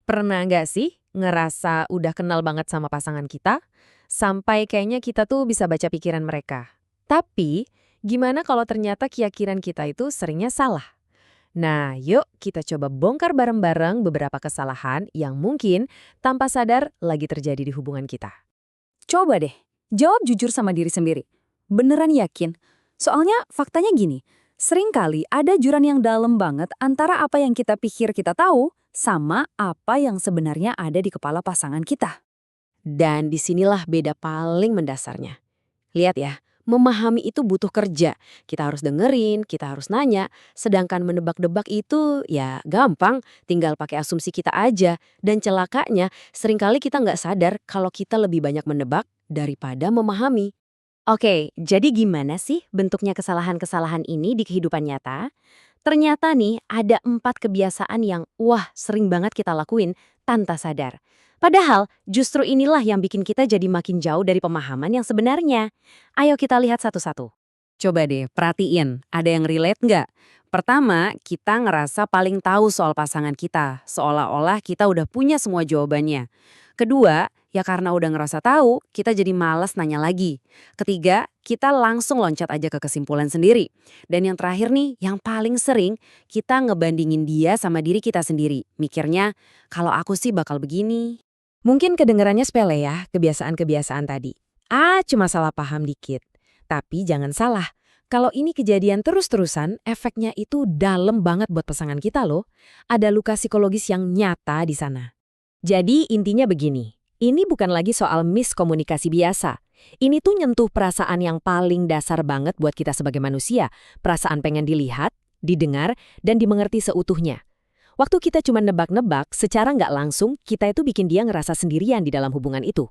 Pernah nggak sih ngerasa udah kenal banget sama pasangan kita, sampai kayaknya kita tuh bisa baca pikiran mereka. Tapi, gimana kalau ternyata keyakinan kita itu seringnya salah? Nah, yuk kita coba bongkar bareng-bareng beberapa kesalahan yang mungkin tanpa sadar lagi terjadi di hubungan kita. Coba deh, jawab jujur sama diri sendiri. Beneran yakin? Soalnya faktanya gini, seringkali ada jurang yang dalam banget antara apa yang kita pikir kita tahu sama apa yang sebenarnya ada di kepala pasangan kita. Dan disinilah beda paling mendasarnya. Lihat ya, memahami itu butuh kerja. Kita harus dengerin, kita harus nanya. Sedangkan menebak-debak itu ya gampang, tinggal pakai asumsi kita aja. Dan celakanya, seringkali kita nggak sadar kalau kita lebih banyak menebak daripada memahami. Oke, jadi gimana sih bentuknya kesalahan-kesalahan ini di kehidupan nyata? Ternyata nih ada 4 kebiasaan yang sering banget kita lakuin tanpa sadar. Padahal justru inilah yang bikin kita jadi makin jauh dari pemahaman yang sebenarnya. Ayo kita lihat satu-satu. Coba deh, perhatiin, ada yang relate nggak? Pertama, kita ngerasa paling tahu soal pasangan kita, seolah-olah kita udah punya semua jawabannya. Kedua, ya karena udah ngerasa tahu, kita jadi malas nanya lagi. Ketiga, kita langsung loncat aja ke kesimpulan sendiri. Dan yang terakhir nih, yang paling sering, kita ngebandingin dia sama diri kita sendiri. Mikirnya, kalau aku sih bakal begini. Mungkin kedengarannya sepele ya, kebiasaan-kebiasaan tadi. Cuma salah paham dikit. Tapi jangan salah, kalau ini kejadian terus-terusan, efeknya itu dalam banget buat pasangan kita loh. Ada luka psikologis yang nyata di sana. Jadi intinya begini, ini bukan lagi soal miskomunikasi biasa. Ini tuh nyentuh perasaan yang paling dasar banget buat kita sebagai manusia. Perasaan pengen dilihat, didengar, dan dimengerti seutuhnya. Waktu kita cuma nebak-nebak, secara nggak langsung, kita itu bikin dia ngerasa sendirian di dalam hubungan itu.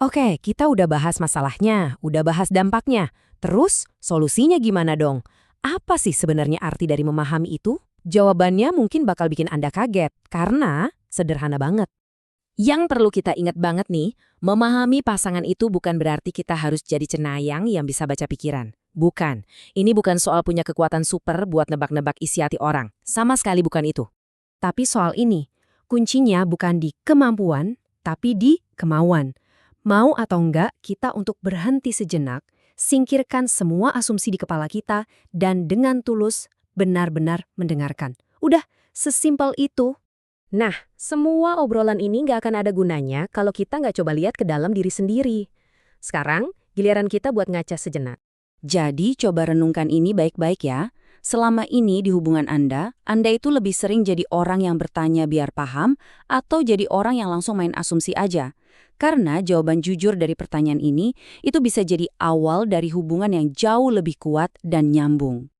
Oke, kita udah bahas masalahnya, udah bahas dampaknya. Terus, solusinya gimana dong? Apa sih sebenarnya arti dari memahami itu? Jawabannya mungkin bakal bikin Anda kaget, karena sederhana banget. Yang perlu kita ingat banget nih, memahami pasangan itu bukan berarti kita harus jadi cenayang yang bisa baca pikiran. Bukan. Ini bukan soal punya kekuatan super buat nebak-nebak isi hati orang. Sama sekali bukan itu. Tapi soal ini, kuncinya bukan di kemampuan, tapi di kemauan. Mau atau enggak kita untuk berhenti sejenak, singkirkan semua asumsi di kepala kita, dan dengan tulus benar-benar mendengarkan. Udah, sesimpel itu. Nah, semua obrolan ini nggak akan ada gunanya kalau kita nggak coba lihat ke dalam diri sendiri. Sekarang, giliran kita buat ngaca sejenak. Jadi coba renungkan ini baik-baik ya. Selama ini di hubungan Anda itu lebih sering jadi orang yang bertanya biar paham atau jadi orang yang langsung main asumsi aja. Karena jawaban jujur dari pertanyaan ini itu bisa jadi awal dari hubungan yang jauh lebih kuat dan nyambung.